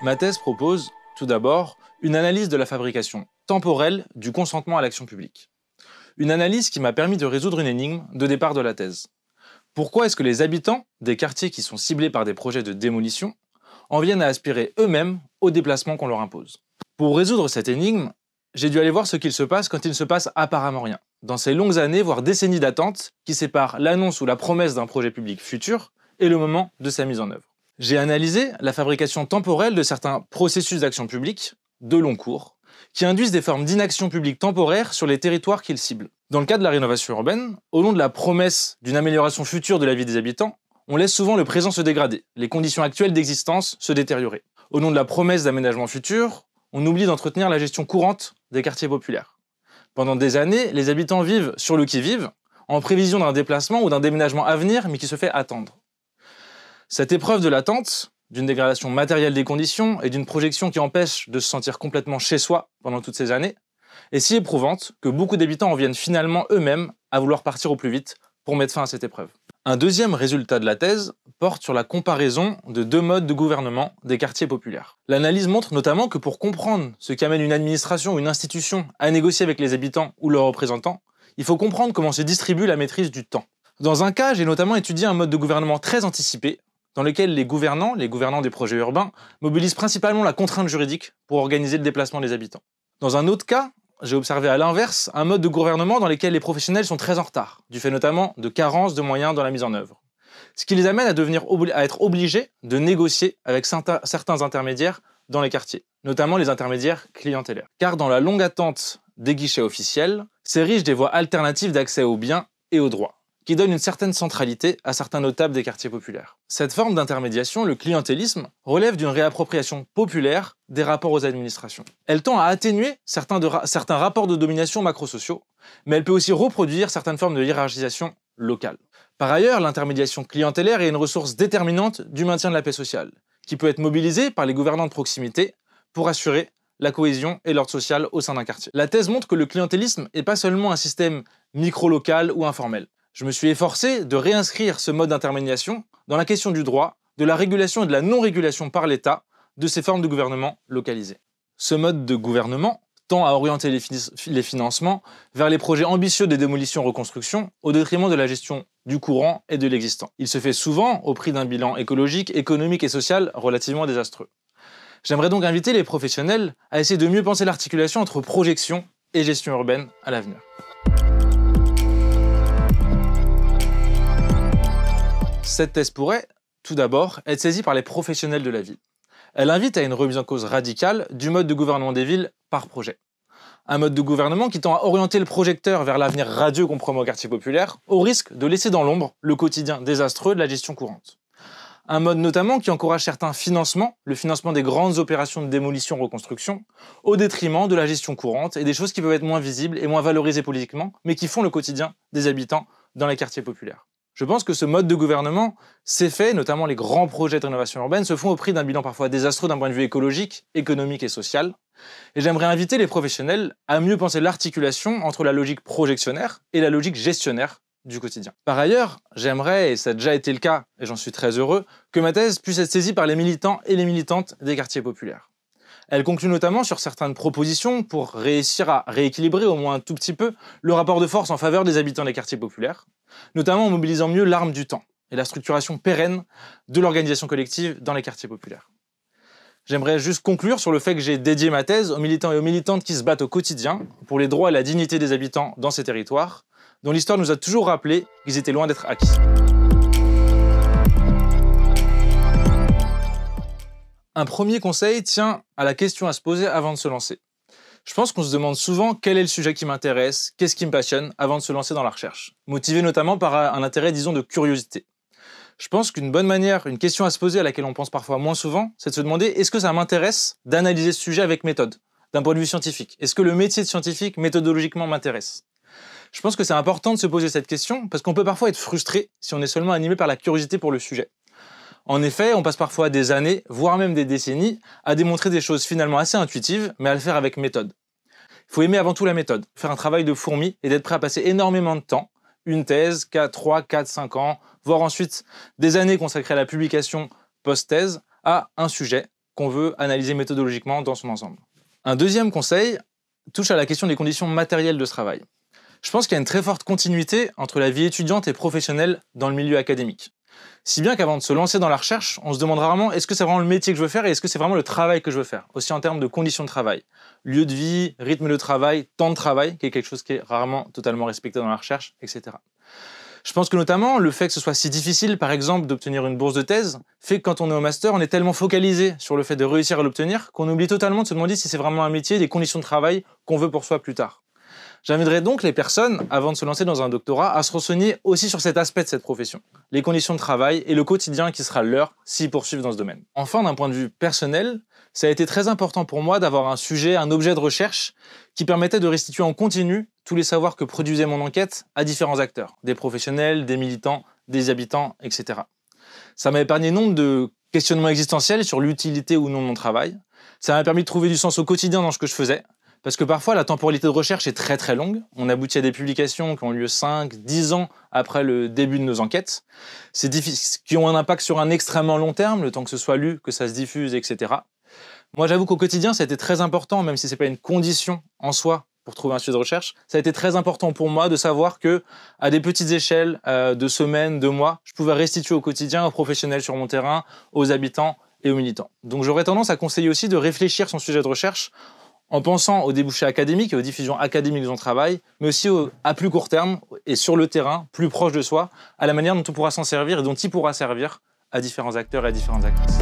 Ma thèse propose, tout d'abord, une analyse de la fabrication temporelle du consentement à l'action publique. Une analyse qui m'a permis de résoudre une énigme de départ de la thèse. Pourquoi est-ce que les habitants des quartiers qui sont ciblés par des projets de démolition en viennent à aspirer eux-mêmes au déplacement qu'on leur impose? Pour résoudre cette énigme, j'ai dû aller voir ce qu'il se passe quand il ne se passe apparemment rien, dans ces longues années, voire décennies d'attente qui séparent l'annonce ou la promesse d'un projet public futur et le moment de sa mise en œuvre. J'ai analysé la fabrication temporelle de certains processus d'action publique, de long cours, qui induisent des formes d'inaction publique temporaire sur les territoires qu'ils ciblent. Dans le cas de la rénovation urbaine, au nom de la promesse d'une amélioration future de la vie des habitants, on laisse souvent le présent se dégrader, les conditions actuelles d'existence se détériorer. Au nom de la promesse d'aménagement futur, on oublie d'entretenir la gestion courante des quartiers populaires. Pendant des années, les habitants vivent sur le qui-vive, en prévision d'un déplacement ou d'un déménagement à venir, mais qui se fait attendre. Cette épreuve de l'attente, d'une dégradation matérielle des conditions et d'une projection qui empêche de se sentir complètement chez soi pendant toutes ces années, est si éprouvante que beaucoup d'habitants en viennent finalement eux-mêmes à vouloir partir au plus vite pour mettre fin à cette épreuve. Un deuxième résultat de la thèse porte sur la comparaison de deux modes de gouvernement des quartiers populaires. L'analyse montre notamment que pour comprendre ce qui amène une administration ou une institution à négocier avec les habitants ou leurs représentants, il faut comprendre comment se distribue la maîtrise du temps. Dans un cas, j'ai notamment étudié un mode de gouvernement très anticipé, dans lequel les gouvernants des projets urbains, mobilisent principalement la contrainte juridique pour organiser le déplacement des habitants. Dans un autre cas, j'ai observé à l'inverse un mode de gouvernement dans lequel les professionnels sont très en retard, du fait notamment de carences de moyens dans la mise en œuvre. Ce qui les amène à être obligés de négocier avec certains intermédiaires dans les quartiers, notamment les intermédiaires clientélaires. Car dans la longue attente des guichets officiels, s'érigent des voies alternatives d'accès aux biens et aux droits, qui donne une certaine centralité à certains notables des quartiers populaires. Cette forme d'intermédiation, le clientélisme, relève d'une réappropriation populaire des rapports aux administrations. Elle tend à atténuer certains rapports de domination macrosociaux, mais elle peut aussi reproduire certaines formes de hiérarchisation locale. Par ailleurs, l'intermédiation clientélaire est une ressource déterminante du maintien de la paix sociale, qui peut être mobilisée par les gouvernants de proximité pour assurer la cohésion et l'ordre social au sein d'un quartier. La thèse montre que le clientélisme n'est pas seulement un système micro-local ou informel. Je me suis efforcé de réinscrire ce mode d'intermédiation dans la question du droit, de la régulation et de la non-régulation par l'État de ces formes de gouvernement localisées. Ce mode de gouvernement tend à orienter les financements vers les projets ambitieux de démolition-reconstruction au détriment de la gestion du courant et de l'existant. Il se fait souvent au prix d'un bilan écologique, économique et social relativement désastreux. J'aimerais donc inviter les professionnels à essayer de mieux penser l'articulation entre projection et gestion urbaine à l'avenir. Cette thèse pourrait, tout d'abord, être saisie par les professionnels de la ville. Elle invite à une remise en cause radicale du mode de gouvernement des villes par projet. Un mode de gouvernement qui tend à orienter le projecteur vers l'avenir radieux qu'on promet au quartier populaire, au risque de laisser dans l'ombre le quotidien désastreux de la gestion courante. Un mode notamment qui encourage certains financements, le financement des grandes opérations de démolition-reconstruction, au détriment de la gestion courante et des choses qui peuvent être moins visibles et moins valorisées politiquement, mais qui font le quotidien des habitants dans les quartiers populaires. Je pense que ce mode de gouvernement s'est fait, notamment les grands projets de rénovation urbaine, se font au prix d'un bilan parfois désastreux d'un point de vue écologique, économique et social. Et j'aimerais inviter les professionnels à mieux penser l'articulation entre la logique projectionnaire et la logique gestionnaire du quotidien. Par ailleurs, j'aimerais, et ça a déjà été le cas, et j'en suis très heureux, que ma thèse puisse être saisie par les militants et les militantes des quartiers populaires. Elle conclut notamment sur certaines propositions pour réussir à rééquilibrer au moins un tout petit peu le rapport de force en faveur des habitants des quartiers populaires, notamment en mobilisant mieux l'arme du temps et la structuration pérenne de l'organisation collective dans les quartiers populaires. J'aimerais juste conclure sur le fait que j'ai dédié ma thèse aux militants et aux militantes qui se battent au quotidien pour les droits et la dignité des habitants dans ces territoires, dont l'histoire nous a toujours rappelé qu'ils étaient loin d'être acquis. Un premier conseil tient à la question à se poser avant de se lancer. Je pense qu'on se demande souvent quel est le sujet qui m'intéresse, qu'est-ce qui me passionne avant de se lancer dans la recherche, motivé notamment par un intérêt, disons, de curiosité. Je pense qu'une bonne manière, une question à se poser à laquelle on pense parfois moins souvent, c'est de se demander est-ce que ça m'intéresse d'analyser ce sujet avec méthode, d'un point de vue scientifique? Est-ce que le métier de scientifique, méthodologiquement, m'intéresse? Je pense que c'est important de se poser cette question parce qu'on peut parfois être frustré si on est seulement animé par la curiosité pour le sujet. En effet, on passe parfois des années, voire même des décennies, à démontrer des choses finalement assez intuitives, mais à le faire avec méthode. Il faut aimer avant tout la méthode, faire un travail de fourmi et d'être prêt à passer énormément de temps, une thèse, 3, 4, 5 ans, voire ensuite des années consacrées à la publication post-thèse, à un sujet qu'on veut analyser méthodologiquement dans son ensemble. Un deuxième conseil touche à la question des conditions matérielles de ce travail. Je pense qu'il y a une très forte continuité entre la vie étudiante et professionnelle dans le milieu académique. Si bien qu'avant de se lancer dans la recherche, on se demande rarement est-ce que c'est vraiment le métier que je veux faire et est-ce que c'est vraiment le travail que je veux faire, aussi en termes de conditions de travail. Lieu de vie, rythme de travail, temps de travail, qui est quelque chose qui est rarement totalement respecté dans la recherche, etc. Je pense que notamment le fait que ce soit si difficile, par exemple, d'obtenir une bourse de thèse, fait que quand on est au master, on est tellement focalisé sur le fait de réussir à l'obtenir qu'on oublie totalement de se demander si c'est vraiment un métier et des conditions de travail qu'on veut pour soi plus tard. J'inviterais donc les personnes, avant de se lancer dans un doctorat, à se renseigner aussi sur cet aspect de cette profession, les conditions de travail et le quotidien qui sera leur s'ils poursuivent dans ce domaine. Enfin, d'un point de vue personnel, ça a été très important pour moi d'avoir un sujet, un objet de recherche qui permettait de restituer en continu tous les savoirs que produisait mon enquête à différents acteurs, des professionnels, des militants, des habitants, etc. Ça m'a épargné nombre de questionnements existentiels sur l'utilité ou non de mon travail. Ça m'a permis de trouver du sens au quotidien dans ce que je faisais, parce que parfois la temporalité de recherche est très très longue. On aboutit à des publications qui ont lieu 5, 10 ans après le début de nos enquêtes. C'est difficile, qui ont un impact sur un extrêmement long terme, le temps que ce soit lu, que ça se diffuse, etc. Moi j'avoue qu'au quotidien ça a été très important, même si c'est pas une condition en soi pour trouver un sujet de recherche, ça a été très important pour moi de savoir que, à des petites échelles de semaines, de mois, je pouvais restituer au quotidien aux professionnels sur mon terrain, aux habitants et aux militants. Donc j'aurais tendance à conseiller aussi de réfléchir son sujet de recherche en pensant aux débouchés académiques et aux diffusions académiques de son travail, mais aussi à plus court terme et sur le terrain, plus proche de soi, à la manière dont on pourra s'en servir et dont il pourra servir à différents acteurs et à différentes actrices.